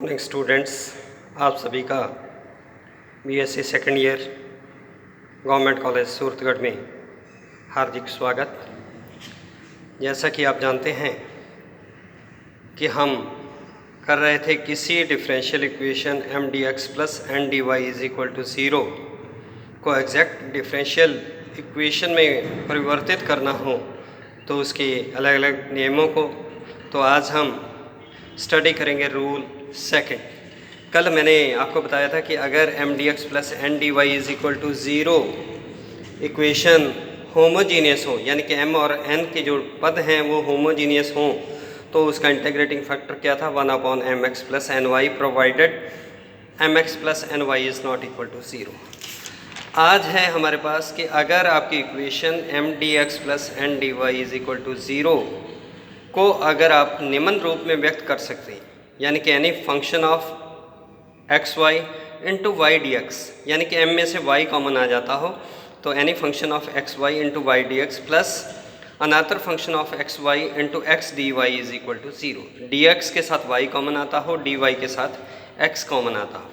Morning students, आप सभी का BSc second year government college Suratgarh में हार्दिक स्वागत। जैसा कि आप जानते हैं कि हम कर रहे थे किसी differential equation M D x plus N D Y is equal to zero को एग्जैक्ट डिफरेंशियल इक्वेशन में परिवर्तित करना हो तो उसके अलग अलग नियमों को। तो आज हम स्टडी करेंगे रूल सेकंड। कल मैंने आपको बताया था कि अगर M D x plus N D Y is equal to zero equation homogeneous हो, यानी कि एम और एन के जो पद हैं वो होमोजीनियस हों, तो उसका इंटीग्रेटिंग फैक्टर क्या था, 1/mx plus N Y, provided mx plus N Y is not equal to zero. आज है हमारे पास कि अगर आपकी equation M D x plus N D Y is equal to zero को अगर आप निम्न रूप में व्यक्त कर सकते हैं, यानी कि any function of x Y into Y D X, यानी कि एम में से वाई कॉमन आ जाता हो, तो any function of x Y into Y D x plus another function of x Y into x D Y is equal to zero. D X के साथ Y common आता हो, डी वाई के साथ x common आता हो,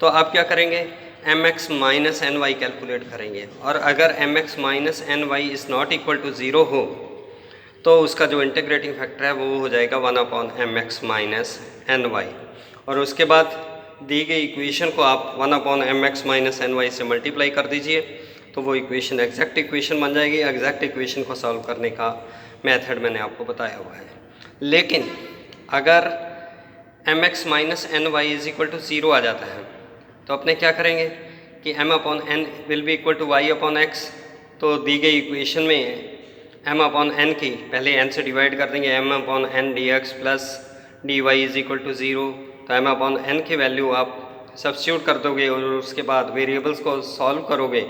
तो आप क्या करेंगे, M x minus N Y calculate करेंगे। और अगर M x minus N Y is not equal to zero हो तो उसका जो इंटीग्रेटिंग फैक्टर है वो हो जाएगा 1/mx माइनस एन वाई। और उसके बाद दी गई इक्वेशन को आप 1/mx माइनस एन वाई से मल्टीप्लाई कर दीजिए, तो वो इक्वेशन एग्जैक्ट इक्वेशन बन जाएगी। एग्जैक्ट इक्वेशन को सॉल्व करने का मेथड मैंने आपको बताया हुआ है। लेकिन अगर mx minus N Y is equal to zero आ जाता है तो अपने क्या करेंगे कि m/n will be equal to y/x। तो दी गई इक्वेशन में m/n की पहले n से डिवाइड कर देंगे, m/n dx plus dy is equal to zero. तो m/n की वैल्यू आप सब्स्टिट्यूट कर दोगे और उसके बाद वेरिएबल्स को सॉल्व करोगे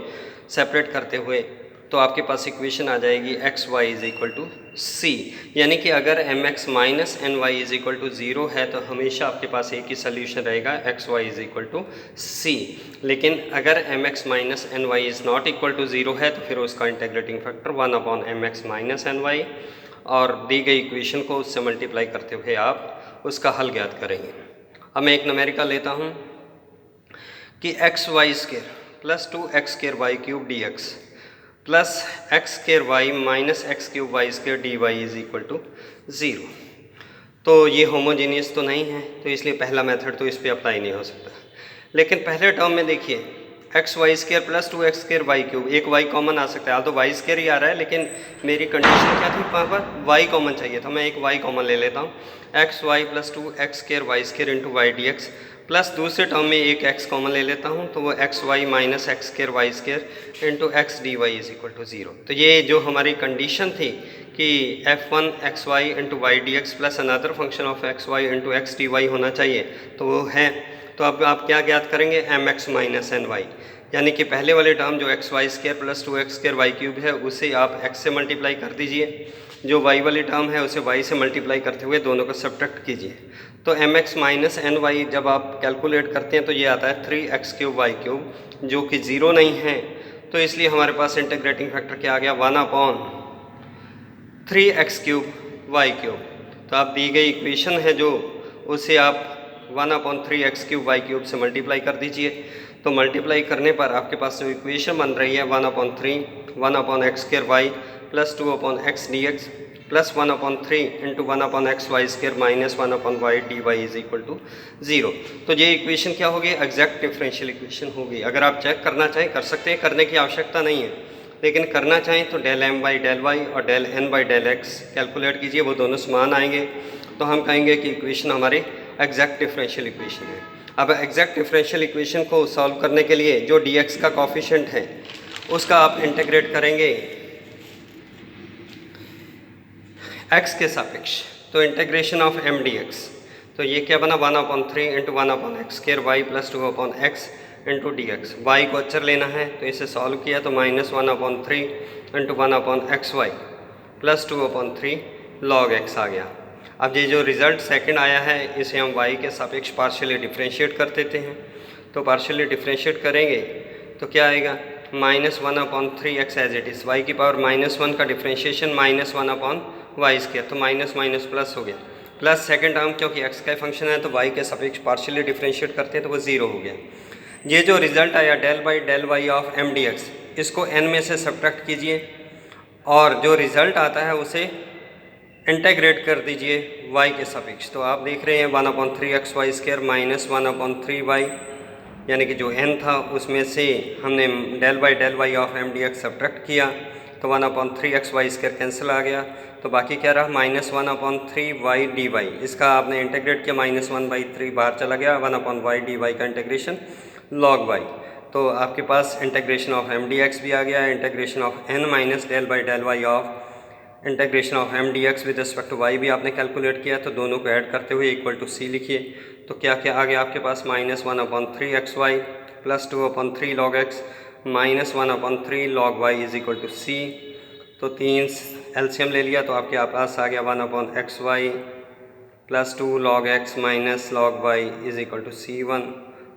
सेपरेट करते हुए, तो आपके पास इक्वेशन आ जाएगी X Y is equal to C. यानी कि अगर M x minus N Y is equal to zero है तो हमेशा आपके पास एक ही सोल्यूशन रहेगा, X Y is equal to C. लेकिन अगर M x minus N Y is not equal to zero है तो फिर उसका integrating factor 1/mx minus N Y, और दी गई इक्वेशन को उससे मल्टीप्लाई करते हुए आप उसका हल ज्ञात करेंगे। अब मैं एक न्यूमेरिकल लेता हूँ कि X Y square plus 2x² Y cube D x plus x² Y minus x³ Y square D Y is equal to zero. तो ये होमोजीनियस तो नहीं है, तो इसलिए पहला मेथड तो इस पर अप्लाई नहीं हो सकता। लेकिन पहले टर्म में देखिए X Y square plus 2x² Y cube, एक वाई कॉमन आ सकता है, तो वाई स्क्वायर ही आ रहा है, लेकिन मेरी कंडीशन क्या थी, वहाँ पर वाई कॉमन चाहिए था। मैं एक वाई कॉमन ले लेता हूँ, x y plus 2x² y square into Y D x plus दूसरे टर्म में एक x कॉमन ले लेता हूँ, तो वो x y minus x² y square into x D Y is equal to zero. तो ये जो हमारी कंडीशन थी कि f1 x Y into Y D x plus another function of x Y into x D y होना चाहिए, तो वो है। तो अब आप क्या ज्ञात करेंगे, M x minus N y, यानी कि पहले वाले टर्म जो x Y square plus 2x² Y cube है उसे आप x से मल्टीप्लाई कर दीजिए, जो y वाली टर्म है उसे y से मल्टीप्लाई करते हुए दोनों को सब्ट्रैक्ट कीजिए। तो m x minus N y जब आप कैलकुलेट करते हैं तो ये आता है 3x³ वाई क्यूब, जो कि ज़ीरो नहीं है, तो इसलिए हमारे पास इंटीग्रेटिंग फैक्टर क्या आ गया, 1/3x³ वाई क्यूब। तो आप दी गई इक्वेशन है जो उसे आप 1/3x³ वाई क्यूब से मल्टीप्लाई कर दीजिए। तो मल्टीप्लाई करने पर आपके पास जो इक्वेशन बन रही है 1/3 y plus 2/x d x plus 1/3 into 1/x y square minus 1/y d Y is equal to zero. तो ये इक्वेशन क्या होगी, एग्जैक्ट डिफरेंशियल इक्वेशन होगी। अगर आप चेक करना चाहें कर सकते हैं, करने की आवश्यकता नहीं है, लेकिन करना चाहें तो del M by del Y और del N by del X calculate कीजिए, वो दोनों समान आएंगे, तो हम कहेंगे कि इक्वेशन हमारी एग्जैक्ट डिफरेंशियल इक्वेशन है। अब एग्जैक्ट डिफरेंशियल इक्वेशन को सॉल्व करने के लिए जो डी एक्स का कॉफिशिएंट है उसका आप इंटीग्रेट करेंगे x के सापेक्ष, तो integration of m D x, तो ये क्या बना, 1/3 into 1/x² y plus 2/x into d x. Y को अचर लेना है तो इसे सॉल्व किया तो minus 1/3 into 1/x y plus 2/3 log x आ गया। अब ये जो रिज़ल्ट सेकंड आया है इसे हम y के सापेक्ष पार्शियली डिफ्रेंशिएट कर देते हैं। तो पार्शियली डिफ्रेंशिएट करेंगे तो क्या आएगा, minus 1/3x as it is, y की पावर -1 का डिफ्रेंशिएशन -1/y स्क्वायर, तो माइनस माइनस प्लस हो गया, प्लस सेकंड टर्म क्योंकि x का फंक्शन है तो y के सापेक्ष पार्शियली डिफरेंशिएट करते हैं तो वो 0 हो गया। ये जो रिज़ल्ट आया del y of m dx, इसको n में से सब्ट्रैक्ट कीजिए और जो रिज़ल्ट आता है उसे इंटीग्रेट कर दीजिए y के सापेक्ष। तो आप देख रहे हैं 1/3xy² माइनस 1/3y, यानी कि जो n था उसमें से हमने del y of m dx subtract किया तो 1/3xy² कैंसिल आ गया, तो बाकी क्या रहा -1/3y dy। इसका आपने इंटीग्रेट किया, -1/3 बाहर चला गया, 1/y dy का इंटीग्रेशन log y। तो आपके पास इंटीग्रेशन ऑफ m dx भी आ गया, integration of n minus del y of integration of m dx with respect to y भी आपने कैलकुलेट किया, तो दोनों को ऐड करते हुए इक्वल टू c लिखिए। तो क्या क्या आ गया आपके पास -1/3xy plus 2/3 log x minus 1/3 log y is equal to c। तो 3 एलसीएम ले लिया तो आपके पास आ गया 1/xy plus 2 log x minus log y is equal to c1।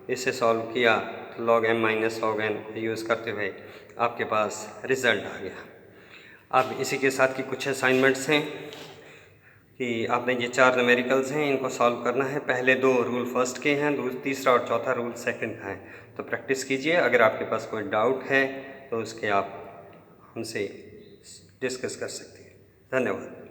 इसे सॉल्व किया तो log m minus log n use करते हुए आपके पास रिज़ल्ट आ गया। अब इसी के साथ की कुछ असाइनमेंट्स हैं कि आपने ये 4 न्यूमेरिकल्स हैं, इनको सॉल्व करना है। पहले 2 रूल फर्स्ट के हैं, तीसरा और चौथा रूल सेकंड का है। तो प्रैक्टिस कीजिए। अगर आपके पास कोई डाउट है तो उसके आप हमसे डिस्कस कर सकते हैं। धन्यवाद।